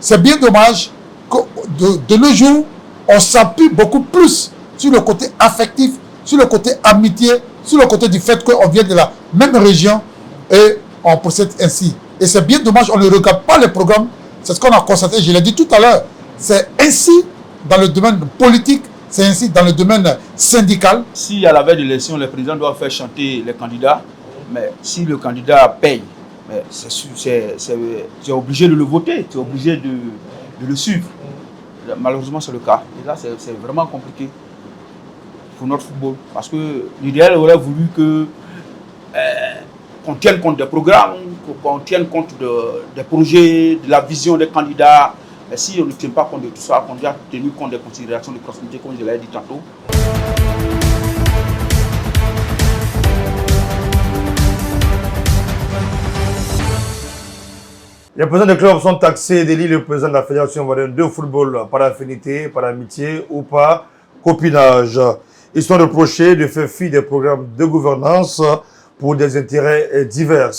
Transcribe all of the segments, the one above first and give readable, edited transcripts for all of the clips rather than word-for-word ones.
c'est bien dommage que de nos jours, on s'appuie beaucoup plus sur le côté affectif, sur le côté amitié, sur le côté du fait qu'on vient de la même région et on procède ainsi. Et c'est bien dommage, on ne regarde pas les programmes. C'est ce qu'on a constaté, je l'ai dit tout à l'heure. C'est ainsi dans le domaine politique, c'est ainsi dans le domaine syndical. Si à la veille de l'élection, le président doit faire chanter les candidats, mais si le candidat paye, c'est obligé de le voter, c'est obligé de le suivre. Malheureusement, c'est le cas. Et là, c'est vraiment compliqué pour notre football. Parce que l'idéal aurait voulu qu'on tienne compte des programmes, qu'on tienne compte des projets, de la vision des candidats. Mais si on ne tient pas compte de tout ça, qu'on a tenu compte des considérations de proximité, comme je l'ai dit tantôt. Les présidents des clubs sont taxés d'élire le président de la Fédération ivoirienne de football par affinité, par amitié ou par copinage. Ils sont reprochés de faire fi des programmes de gouvernance pour des intérêts divers.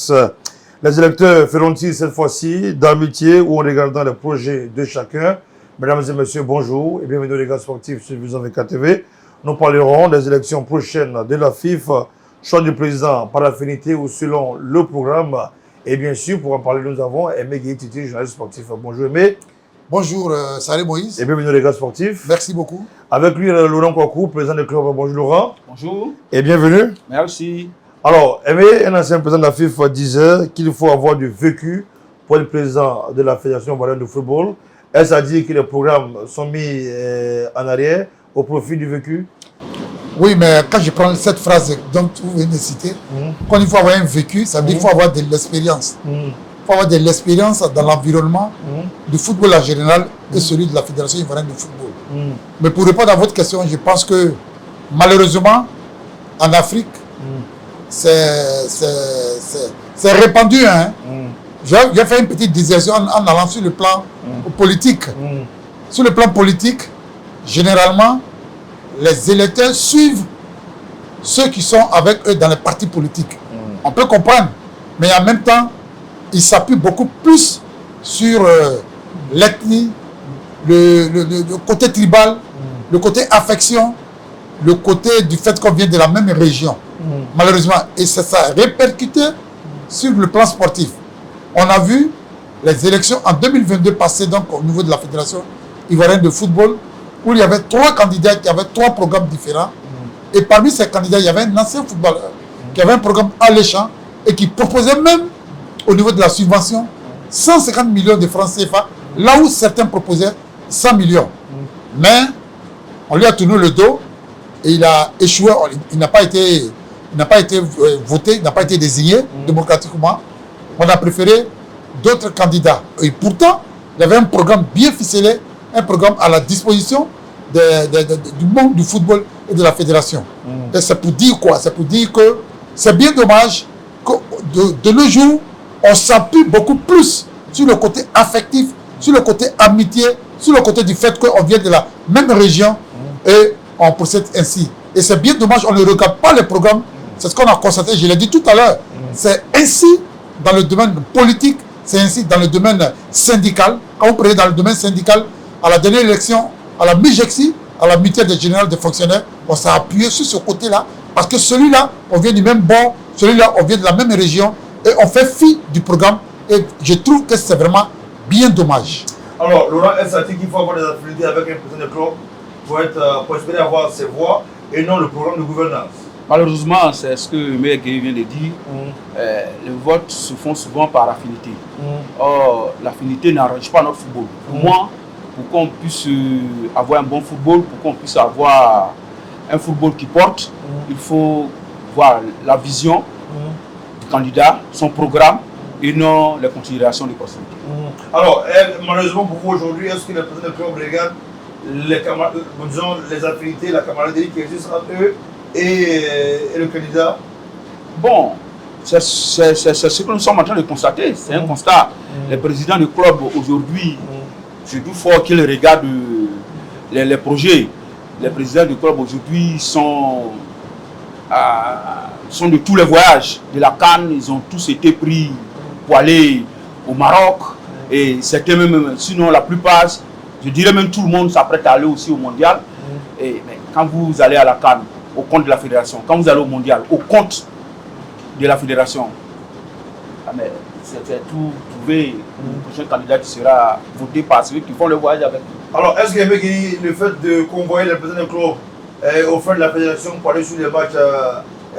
Les électeurs feront-ils cette fois-ci d'amitié ou en regardant les projets de chacun? Mesdames et messieurs, bonjour et bienvenue aux gars sportifs sur Vision 24 TV. Nous parlerons des élections prochaines de la FIFA, choix du président par affinité ou selon le programme. Et bien sûr, pour en parler, nous avons Aimé Gueye-Titi, journaliste sportif. Bonjour Aimé. Bonjour Salé Moïse. Et bienvenue les gars sportifs. Merci beaucoup. Avec lui, Laurent Kouakou, président du club. Bonjour Laurent. Bonjour. Et bienvenue. Merci. Alors, Aimé, un ancien président de la FIFA disait qu'il faut avoir du vécu pour être président de la Fédération ivoirienne de football. Est-ce à dire que les programmes sont mis en arrière au profit du vécu? Oui, mais quand je prends cette phrase dont vous venez de citer, quand il faut avoir un vécu, ça veut dire qu'il faut avoir de l'expérience. Il faut avoir de l'expérience dans l'environnement du football en général et celui de la Fédération ivoirienne de football. Mais pour répondre à votre question, je pense que malheureusement, en Afrique, c'est répandu. Hein? J'ai fait une petite désertion en allant sur le plan politique. Sur le plan politique, généralement, les électeurs suivent ceux qui sont avec eux dans les partis politiques. On peut comprendre, mais en même temps, ils s'appuient beaucoup plus sur l'ethnie, le côté tribal, le côté affection, le côté du fait qu'on vient de la même région. Malheureusement, et c'est ça répercuté sur le plan sportif. On a vu les élections en 2022 passer donc au niveau de la Fédération ivoirienne de football, où il y avait 3 candidats qui avaient 3 programmes différents. Et parmi ces candidats, il y avait un ancien footballeur qui avait un programme alléchant et qui proposait même, au niveau de la subvention, 150 millions de francs CFA, là où certains proposaient 100 millions. Mais on lui a tourné le dos et il a échoué. Il n'a pas été voté, il n'a pas été désigné démocratiquement. On a préféré d'autres candidats. Et pourtant, il y avait un programme bien ficelé, un programme à la disposition du monde du football et de la fédération. Et c'est pour dire quoi? C'est pour dire que c'est bien dommage que de nos jours, on s'appuie beaucoup plus sur le côté affectif, sur le côté amitié, sur le côté du fait qu'on vient de la même région et on procède ainsi. Et c'est bien dommage, on ne regarde pas les programmes. C'est ce qu'on a constaté, je l'ai dit tout à l'heure. C'est ainsi dans le domaine politique, c'est ainsi dans le domaine syndical. Quand vous prenez dans le domaine syndical, à la dernière élection, à la MIGEXI, à la mutuelle des générales des fonctionnaires, on s'est appuyé sur ce côté-là, parce que celui-là, on vient du même bord, celui-là, on vient de la même région, et on fait fi du programme, et je trouve que c'est vraiment bien dommage. Alors, Laurent, est-ce qu'il faut avoir des affinités avec un président de club pour espérer avoir ses voix et non le programme de gouvernance? Malheureusement, c'est ce que Aimé Gueye vient de dire. Les votes se font souvent par affinité. Or, l'affinité n'arrange pas notre football. Pour moi, pour qu'on puisse avoir un bon football, pour qu'on puisse avoir un football qui porte, il faut voir la vision du candidat, son programme et non les considérations de proximité. Alors, malheureusement pour vous aujourd'hui, est-ce que les présidents de club regardent les affinités, la camaraderie qui existe entre eux et le candidat? Bon, c'est ce que nous sommes en train de constater. C'est un constat. Les présidents de club aujourd'hui, c'est tout fort qu'ils regardent les projets. Les présidents de club aujourd'hui sont de tous les voyages. De la CAN, ils ont tous été pris pour aller au Maroc, Et certains même, sinon la plupart, je dirais même tout le monde s'apprête à aller aussi au mondial. Mais quand vous allez à la CAN, au compte de la fédération, quand vous allez au mondial, au compte de la fédération, mais c'est tout trouver le prochain candidat qui sera voté par ceux qui font le voyage avec nous. Alors, est-ce que le fait de convoyer les présidents de club au fin de la fédération pour aller sur les matchs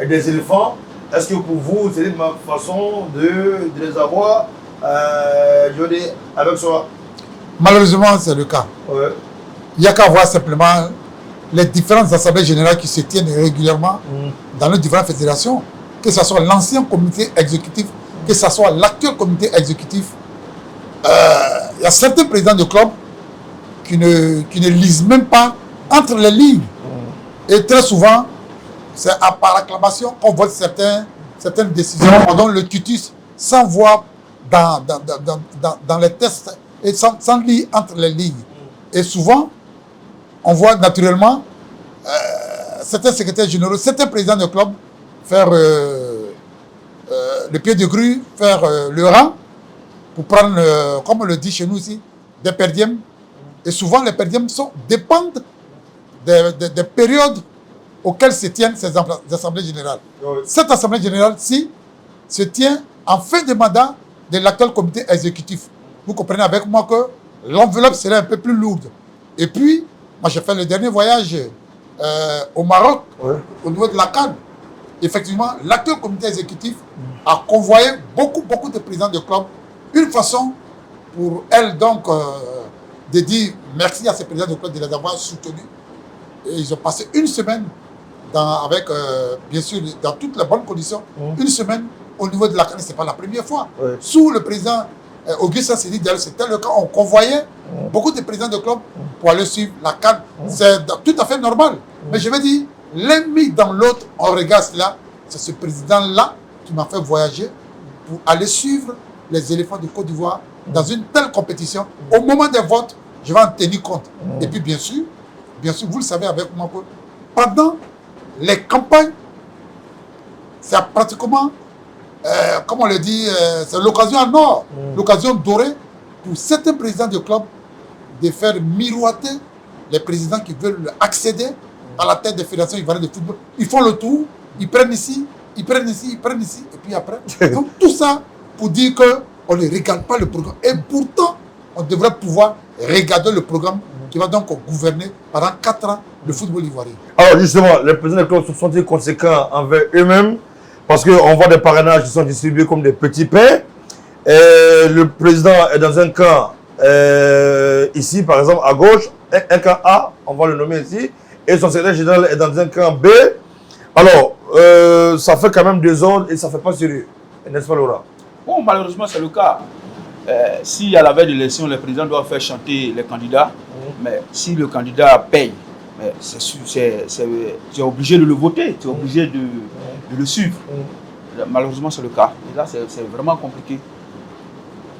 des éléphants, est-ce que pour vous, c'est une façon de les avoir avec soi? Malheureusement, c'est le cas. Ouais. Il n'y a qu'à voir simplement les différentes assemblées générales qui se tiennent régulièrement dans les différentes fédérations, que ce soit l'ancien comité exécutif, que ce soit l'actuel comité exécutif. Il y a certains présidents de clubs qui ne lisent même pas entre les lignes. Et très souvent, c'est par acclamation qu'on vote certaines décisions. On donne le tutus sans voir dans les tests et sans lire entre les lignes. Et souvent, on voit naturellement certains secrétaires généraux, certains présidents de club faire le pied de grue, faire le rang pour prendre, comme on le dit chez nous aussi, des perdièmes. Et souvent, les perdièmes dépendent des périodes auxquelles se tiennent ces assemblées générales. Oui. Cette assemblée générale-ci se tient en fin de mandat de l'actuel comité exécutif. Vous comprenez avec moi que l'enveloppe serait un peu plus lourde. Et puis, moi j'ai fait le dernier voyage au Maroc, au niveau de la CAN. Effectivement, l'actuel comité exécutif a convoyé beaucoup de présidents de clubs. Une façon pour elle donc de dire merci à ces présidents de clubs de les avoir soutenus. Et ils ont passé une semaine avec, bien sûr, dans toutes les bonnes conditions, une semaine au niveau de la CAN. Ce n'est pas la première fois. Sous le président Augustin Sédhi, c'était le cas, on convoyait beaucoup de présidents de clubs pour aller suivre la CAN. C'est tout à fait normal. Mais je veux dire, l'un mis dans l'autre, on regarde cela. C'est ce président-là qui m'a fait voyager pour aller suivre les éléphants de Côte d'Ivoire dans une telle compétition. Au moment des votes, je vais en tenir compte. Et puis, bien sûr, vous le savez avec moi, pendant les campagnes, c'est pratiquement, comme on le dit, c'est l'occasion en or, l'occasion dorée pour certains présidents de clubs de faire miroiter les présidents qui veulent accéder à la tête des fédérations ivoiriennes de football. Ils font le tour, ils prennent ici, ils prennent ici, ils prennent ici, et puis après. Donc tout ça pour dire qu'on ne regarde pas le programme. Et pourtant, on devrait pouvoir regarder le programme qui va donc gouverner pendant 4 ans le football ivoirien. Alors justement, les présidents des clubs sont-ils conséquents envers eux-mêmes? Parce qu'on voit des parrainages qui sont distribués comme des petits pains. Et le président est dans un camp, ici par exemple à gauche, un camp A, on va le nommer ici, et son secrétaire général est dans un camp B. Alors, ça fait quand même des ordres et ça ne fait pas sérieux, n'est-ce pas Laura? Bon, malheureusement c'est le cas. Si à la veille de l'élection, le président doit faire chanter les candidats, mais si le candidat paye, c'est obligé de le voter, c'est obligé de le suivre. Malheureusement, c'est le cas. Et là, c'est vraiment compliqué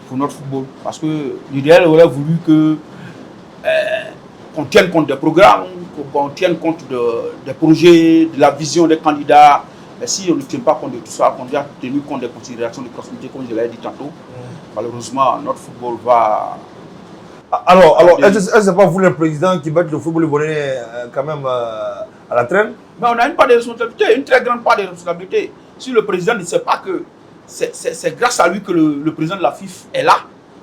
pour notre football. Parce que l'idéal aurait voulu qu'on tienne compte des programmes, qu'on tienne compte des projets, de la vision des candidats. Mais si on ne tient pas compte de tout ça, qu'on a tenu compte des considérations de proximité, comme je l'ai dit tantôt, malheureusement, notre football va... Alors est-ce que ce n'est pas vous le président qui va le football ivoirien quand même à la traîne? Mais on a une part de responsabilité, une très grande part de responsabilité. Si le président ne sait pas que c'est grâce à lui que le président de la FIFA est là,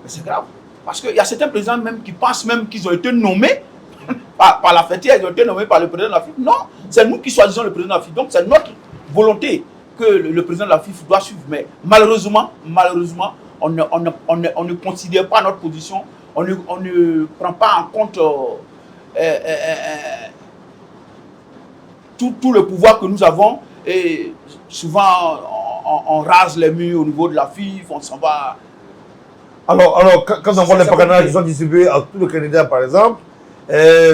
c'est grave. Parce qu'il y a certains présidents même qui pensent même qu'ils ont été nommés par la fêtière, ils ont été nommés par le président de la FIFA. Non, c'est nous qui choisissons le président de la FIFA. Donc c'est notre volonté que le président de la FIFA doit suivre. Mais malheureusement, on ne considère pas notre position. On ne prend pas en compte tout le pouvoir que nous avons. Et souvent, on rase les murs au niveau de la FIFA, on s'en va. Alors quand on voit les parrainages qui sont distribués à tous les candidats, par exemple,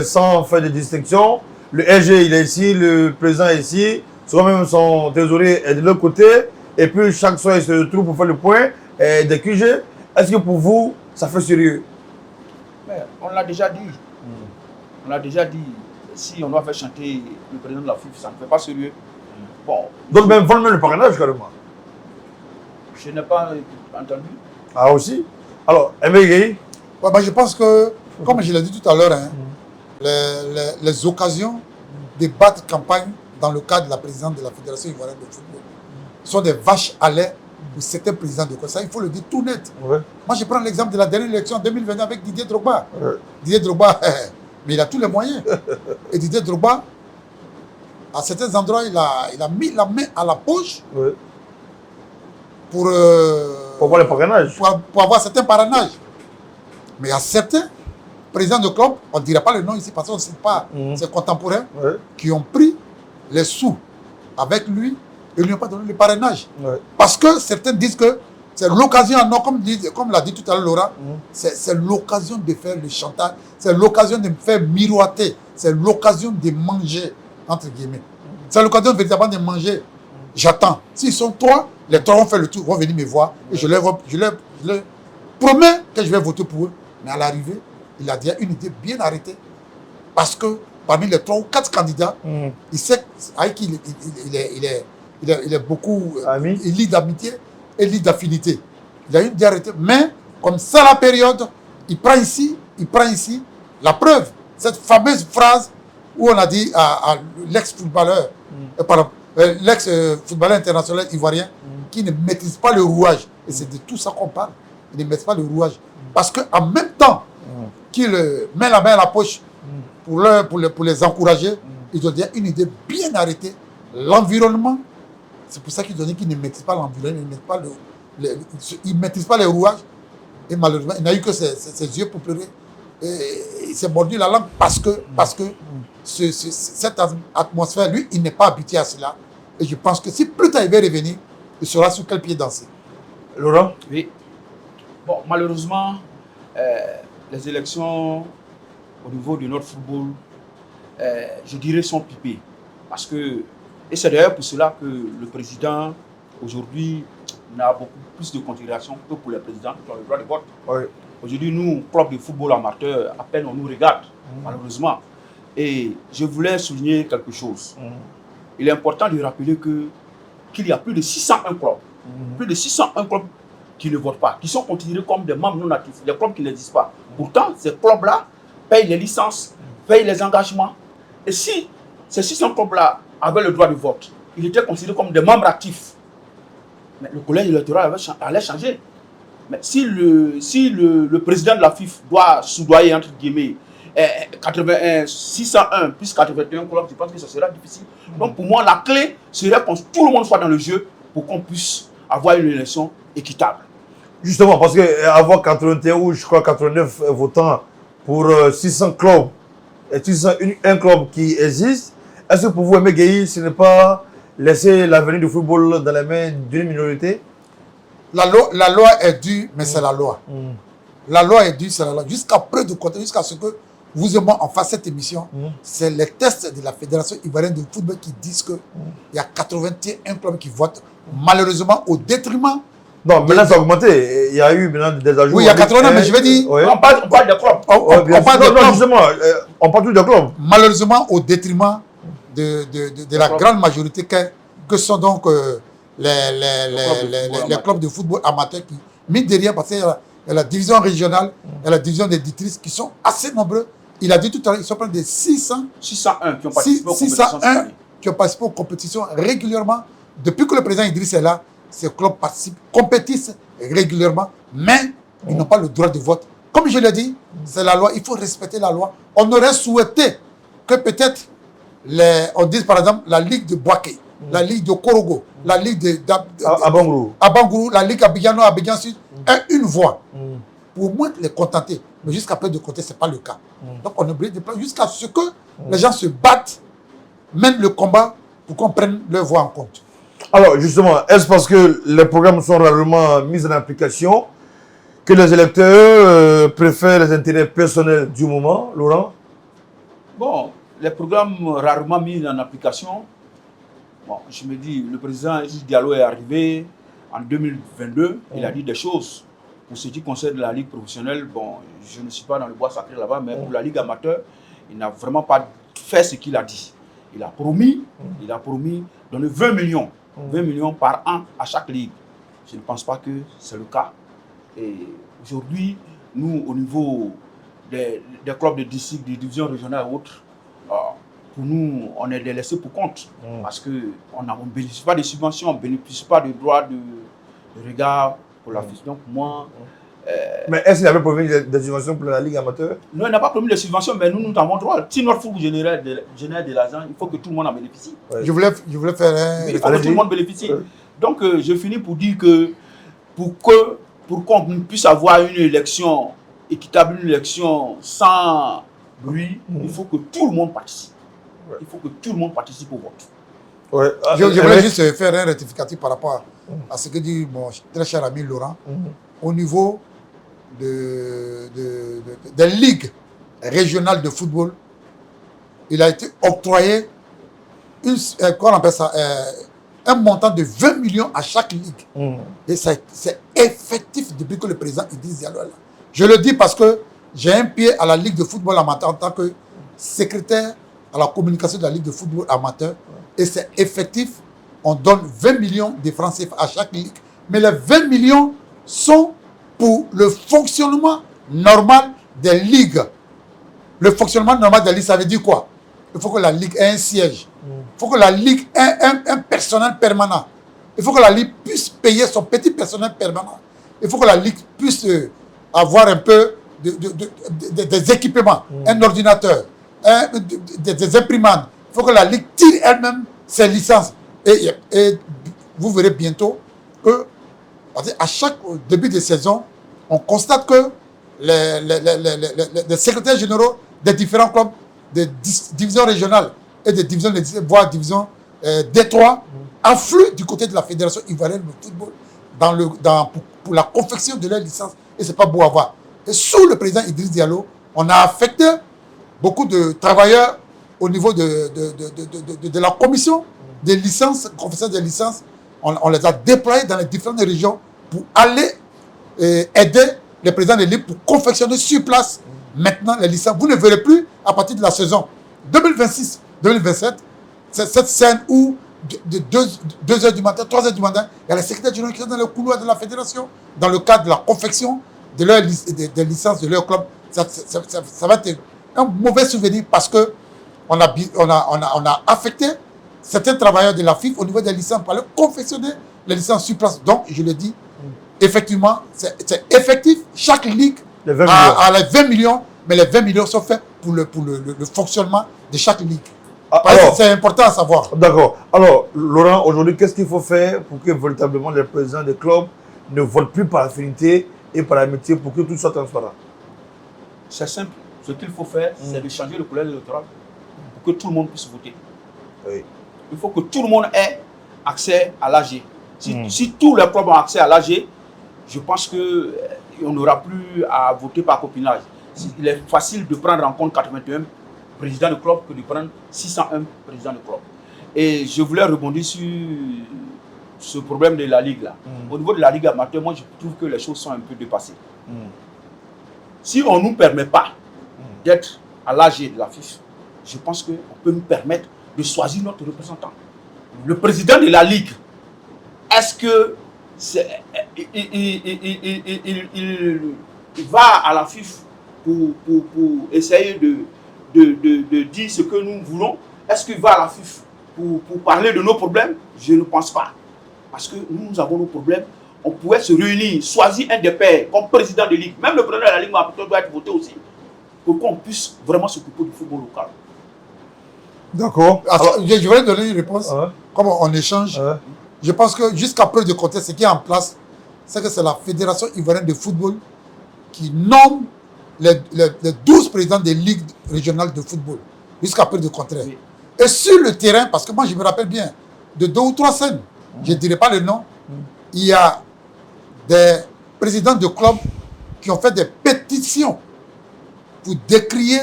sans faire de distinction, le RG, il est ici, le président est ici, même son trésorier est de l'autre côté, et puis chaque soir, il se retrouve pour faire le point des QG. Est-ce que pour vous, ça fait sérieux? Mais on l'a déjà dit. On l'a déjà dit. Si on doit faire chanter le président de la FIFA, ça ne fait pas sérieux. Bon. Donc même le parrainage carrément. Je n'ai pas entendu. Ah aussi? Alors, Aimé, Moi, je pense que, comme je l'ai dit tout à l'heure, hein, les occasions de battre campagne dans le cadre de la présidence de la Fédération ivoirienne de football sont des vaches à lait pour certains présidents de conseil. Il faut le dire tout net. Ouais. Moi, je prends l'exemple de la dernière élection en 2020 avec Didier Drogba. Ouais. Didier Drogba, mais il a tous les moyens. Et Didier Drogba, à certains endroits, il a mis la main à la poche Ouais. pour avoir les parrainages. Pour avoir certains parrainages. Mais il y a certains présidents de club, on ne dirait pas le nom ici parce qu'on ne sait pas, ses contemporains, qui ont pris les sous avec lui et lui n'ont pas donné le parrainage. Ouais. Parce que certains disent que c'est l'occasion, non, comme l'a dit tout à l'heure Laura, c'est l'occasion de faire le chantage, c'est l'occasion de me faire miroiter, c'est l'occasion de manger, entre guillemets. C'est l'occasion véritablement de manger. J'attends. S'ils sont trois, les trois vont faire le tour, vont venir me voir et je leur promets que je vais voter pour eux. Mais à l'arrivée, il a déjà une idée bien arrêtée. Parce que parmi les 3 ou 4 candidats, il sait avec qui il est beaucoup il lie d'amitié et lie d'affinité. Il a une idée arrêtée. Mais comme ça la période, il prend ici. La preuve, cette fameuse phrase où on a dit à l'ex-footballeur, l'ex-footballeur international ivoirien, qui ne maîtrise pas le rouage. Et c'est de tout ça qu'on parle. Il ne maîtrise pas le rouage. Parce qu'en même temps qu'il met la main à la poche pour les encourager, ils ont déjà une idée bien arrêtée. L'environnement, c'est pour ça qu'ils ont dit qu'ils ne maîtrisent pas l'environnement, ils ne maîtrisent pas les rouages. Et malheureusement, il n'a eu que ses yeux pour pleurer. Et il s'est mordu la langue parce que cette atmosphère, lui, il n'est pas habitué à cela. Et je pense que si plus tard il va revenir, il saura sur quel pied danser. Laurent? Oui. Bon, malheureusement, les élections au niveau de notre football, je dirais, sont pipées. Parce que, et c'est d'ailleurs pour cela que le président, aujourd'hui, n'a beaucoup plus de considération que pour les présidents qui ont le droit de vote. Oui. Aujourd'hui, nous, club de football amateur, à peine on nous regarde, malheureusement. Et je voulais souligner quelque chose. Il est important de rappeler qu'il y a plus de 601 clubs. Plus de 601 clubs qui ne votent pas, qui sont considérés comme des membres non actifs, des clubs qui n'existent pas. Pourtant, ces clubs-là payent les licences, payent les engagements. Et si ces 600 clubs-là avaient le droit de vote, ils étaient considérés comme des membres actifs. Mais le collège électoral allait changer. Mais si le président de la FIF doit soudoyer, entre guillemets, 601 plus 81 clubs, je pense que ça sera difficile. Donc pour moi, la clé serait que tout le monde soit dans le jeu pour qu'on puisse avoir une élection équitable. Justement, parce qu'avoir 81 ou je crois 89 votants pour 600 clubs et 601 club qui existe, est-ce que pour vous, Aimé Gueye, ce n'est pas laisser l'avenir du football dans les mains d'une minorité? La loi est due, mais c'est la loi. La loi est due, c'est la loi. Jusqu'à preuve de compte, jusqu'à ce que vous et moi en fasse cette émission, c'est les tests de la Fédération ivoirienne de football qui disent qu'il y a 81 clubs qui votent, malheureusement au détriment. Non, maintenant ça a augmenté. Il y a eu maintenant des ajouts. Oui, il y a 80 mais je vais dire. Oui. On parle de clubs. On parle de clubs. Justement, on parle tous de clubs. Malheureusement, au détriment de la grande majorité que sont donc les clubs de football amateurs qui, mine de rien, parce qu'il y a la division régionale et la division des districts qui sont assez nombreux. Il a dit tout à l'heure, ils sont près de 601 qui ont participé aux compétitions régulièrement. Depuis que le président Idriss est là, ces clubs compétissent régulièrement, mais ils n'ont pas le droit de vote. Comme je l'ai dit, c'est la loi, il faut respecter la loi. On aurait souhaité que peut-être, on dise par exemple la Ligue de Boaké, la Ligue de Korogo, la Ligue de Abangourou, la Ligue Abidjan Sud, ait une voix. Pour au moins les contenter. Mais jusqu'à peu de côté, ce n'est pas le cas. Donc on est obligé de prendre jusqu'à ce que les gens se battent, mènent le combat pour qu'on prenne leur voix en compte. Alors justement, est-ce parce que les programmes sont rarement mis en application que les électeurs préfèrent les intérêts personnels du moment, Laurent? Bon, les programmes rarement mis en application, bon, je me dis, le président Diallo est arrivé en 2022, il a dit des choses. Pour ce qui concerne la Ligue professionnelle, bon, je ne suis pas dans le bois sacré là-bas, mais pour la Ligue amateur, il n'a vraiment pas fait ce qu'il a dit. Il a promis donner 20 millions par an à chaque ligue. Je ne pense pas que c'est le cas. Et Aujourd'hui, nous, au niveau des clubs de district, des divisions régionales et autres, pour nous, on est des laissés pour compte. Parce qu'on ne bénéficie pas de subventions, on ne bénéficie pas de droits de regard pour la FIF. Donc, moi. Mais est-ce qu'il y avait promis des subventions pour la Ligue amateur? Non, il n'a pas promis de subventions, mais nous avons droit. Si notre football génère de l'argent, il faut que tout le monde en bénéficie. Ouais. Je voulais faire un. Il faut que tout le monde bénéficie. Donc, je finis pour dire que pour qu'on puisse avoir une élection équitable, une élection sans bruit, il faut que tout le monde participe. Il faut que tout le monde participe au vote. Ouais. Je voulais juste faire un rectificatif par rapport à ce que dit mon très cher ami Laurent. Au niveau des ligues régionales de football, il a été octroyé un montant de 20 millions à chaque ligue. Et c'est effectif depuis que le président Idriss Diallo est là. Je le dis parce que j'ai un pied à la Ligue de football amateur en tant que secrétaire à la communication de la Ligue de football amateur. Et c'est effectif. On donne 20 millions de francs CFA à chaque ligue. Mais les 20 millions sont pour le fonctionnement normal des ligues. Le fonctionnement normal des ligues, ça veut dire quoi? Il faut que la ligue ait un siège. Il faut que la ligue ait un personnel permanent. Il faut que la ligue puisse payer son petit personnel permanent. Il faut que la ligue puisse avoir un peu des équipements, un ordinateur, des imprimantes. Il faut que la ligue tire elle-même ses licences. Et vous verrez bientôt que à chaque début de saison, on constate que les secrétaires généraux des différents clubs, des divisions régionales et des divisions, voire divisions D3, affluent du côté de la Fédération ivoirienne de football pour la confection de leur licence. Et ce n'est pas beau à voir. Et sous le président Idriss Diallo, on a affecté beaucoup de travailleurs au niveau de la commission des licences, confection des licences. On les a déployés dans les différentes régions pour aller aider les présidents des ligues pour confectionner sur place maintenant les licences. Vous ne verrez plus à partir de la saison 2026-2027 cette scène où de 2h du matin, 3h du matin, il y a les secrétaires généraux qui sont dans le couloir de la fédération dans le cadre de la confection des licences de leur club. Ça va être un mauvais souvenir parce que on a affecté certains travailleurs de la FIF au niveau des licences pour aller confectionner les licences sur place. Donc, je le dis, effectivement, c'est effectif. Chaque ligue a les 20 millions, mais les 20 millions sont faits pour le fonctionnement de chaque ligue. C'est important à savoir. D'accord. Alors, Laurent, aujourd'hui, qu'est-ce qu'il faut faire pour que véritablement les présidents des clubs ne votent plus par affinité et par amitié pour que tout soit transparent? C'est simple. Ce qu'il faut faire, c'est de changer le collège électoral pour que tout le monde puisse voter. Oui. Il faut que tout le monde ait accès à l'AG. Si tous les clubs ont accès à l'AG, je pense qu'on n'aura plus à voter par copinage. Il est facile de prendre en compte 81 présidents de club que de prendre 601 présidents de club. Et je voulais rebondir sur ce problème de la Ligue là. Au niveau de la Ligue amateur, moi je trouve que les choses sont un peu dépassées. Si on ne nous permet pas d'être à l'AG de la FIF, je pense qu'on peut nous permettre de choisir notre représentant. Le président de la Ligue, est-ce que il va à la FIF pour essayer de dire ce que nous voulons? Est-ce qu'il va à la FIF pour parler de nos problèmes? Je ne pense pas. Parce que nous avons nos problèmes. On pourrait se réunir, choisir un des pairs comme président de Ligue. Même le président de la Ligue doit être voté aussi. Pour qu'on puisse vraiment s'occuper du football local. D'accord. Je voulais donner une réponse. Comme on échange, je pense que jusqu'à preuve de contexte, ce qui est en place, c'est que c'est la Fédération ivoirienne de football qui nomme les 12 présidents des ligues régionales de football. Jusqu'à preuve de contraire. Oui. Et sur le terrain, parce que moi je me rappelle bien de 2 ou 3 scènes, je ne dirai pas le nom, il y a des présidents de clubs qui ont fait des pétitions pour décrier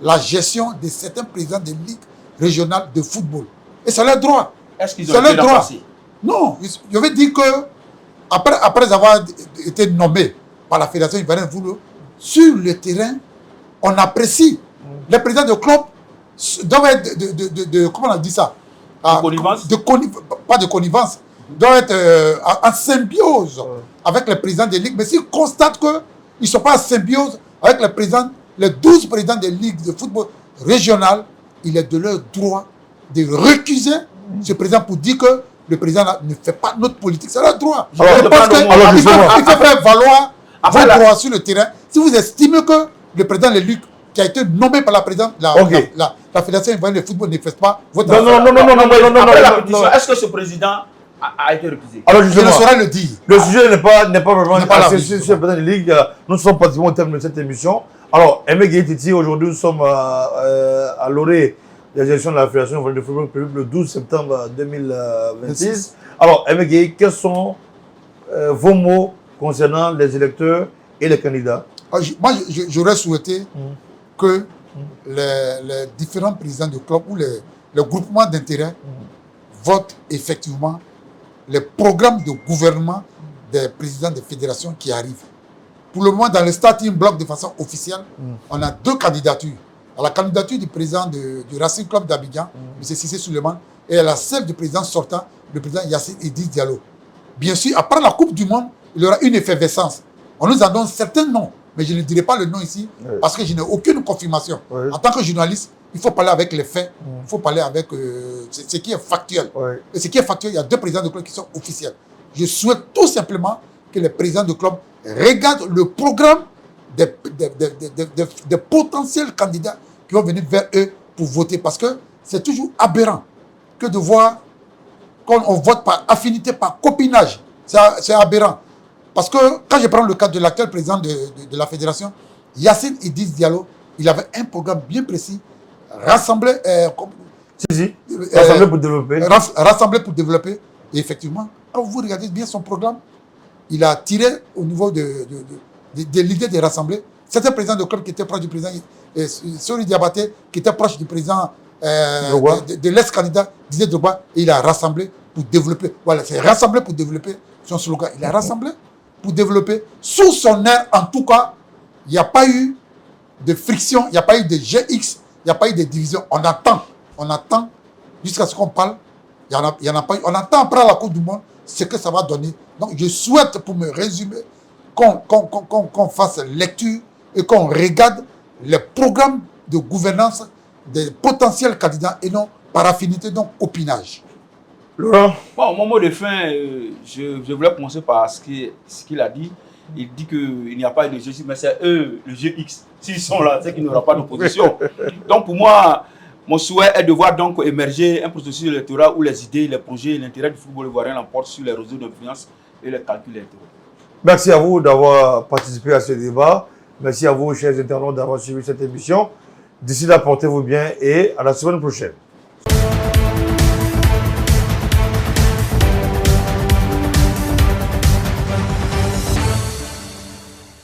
la gestion de certains présidents des ligues régionales de football. Et c'est leur droit. Est-ce qu'ils ont été remplacés? Non, je veux dire que après avoir été nommé par la Fédération ivoirienne de football, sur le terrain, on apprécie. Les présidents de clubs doivent être comment on a dit ça? De connivence? Pas de connivence. Doivent être en symbiose avec les présidents des ligues. Mais s'ils constatent que Ils ne sont pas en symbiose avec les 12 présidents des ligues de football régionales. Il est de leur droit de récuser ce président pour dire que le président ne fait pas notre politique. C'est leur droit. Il faut faire valoir vos droits sur le terrain. Si vous estimez que le président de la Ligue qui a été nommé par la présidente, la Fédération ivoirienne de football ne fait pas votre non. Est-ce que ce président a été refusé? Alors je ne saurais le dire. Le sujet n'est pas vraiment axé sur le président de la Ligue. Nous sommes pratiquement au terme de cette émission. Alors, Aimé Gueye Titi, aujourd'hui, nous sommes à l'orée de la gestion de la Fédération de football prévue le 12 septembre 2026. Alors, Aimé Gueye, quels sont vos mots concernant les électeurs et les candidats? Moi, j'aurais souhaité que les différents présidents de club ou les groupements d'intérêt votent effectivement les programmes de gouvernement des présidents des fédérations qui arrivent. Pour le moment, dans le starting block de façon officielle, on a 2 candidatures. À la candidature du président du Racing Club d'Abidjan, M. Cissé Souleymane, et à la celle du président sortant, le président Yassine Idriss Diallo. Bien sûr, après la Coupe du Monde, il y aura une effervescence. On nous en donne certains noms, mais je ne dirai pas le nom ici, parce que je n'ai aucune confirmation. En tant que journaliste, il faut parler avec les faits, il faut parler avec ce qui est factuel. Et ce qui est factuel, il y a 2 présidents de club qui sont officiels. Je souhaite tout simplement que les présidents de club regardent le programme des potentiels candidats qui vont venir vers eux pour voter. Parce que c'est toujours aberrant que de voir qu'on vote par affinité, par copinage. C'est aberrant. Parce que quand je prends le cas de l'actuel président de la fédération, Yassine Idriss Diallo, il avait un programme bien précis, rassembler pour développer. Rassembler pour développer. Et effectivement, quand vous regardez bien son programme, il a tiré au niveau de l'idée de rassembler. Certains présidents de club qui étaient proches du président Sori Diabaté, qui était proche du président de l'ex-candidat Didier Drogba, et il a rassemblé pour développer. Voilà, c'est rassembler pour développer son slogan. Il a rassemblé pour développer. Sous son air, en tout cas, il n'y a pas eu de friction, il n'y a pas eu de GX, il n'y a pas eu de division. On attend jusqu'à ce qu'on parle. Il y en a pas eu. On attend après la Coupe du Monde ce que ça va donner. Donc, je souhaite, pour me résumer, qu'on fasse lecture et qu'on regarde les programmes de gouvernance des potentiels candidats et non par affinité, donc opinage. Laurent? Bon, mon mot de fin, je voulais commencer par ce qu'il a dit. Il dit qu'il n'y a pas de GX, mais c'est eux, le GX. S'ils sont là, c'est qu'il n'y aura pas d'opposition. Donc, pour moi, mon souhait est de voir donc émerger un processus électoral où les idées, les projets, l'intérêt du football ivoirien l'emportent sur les réseaux d'influence et les calculs électoraux. Merci à vous d'avoir participé à ce débat. Merci à vous, chers internautes, d'avoir suivi cette émission. D'ici là, portez-vous bien et à la semaine prochaine.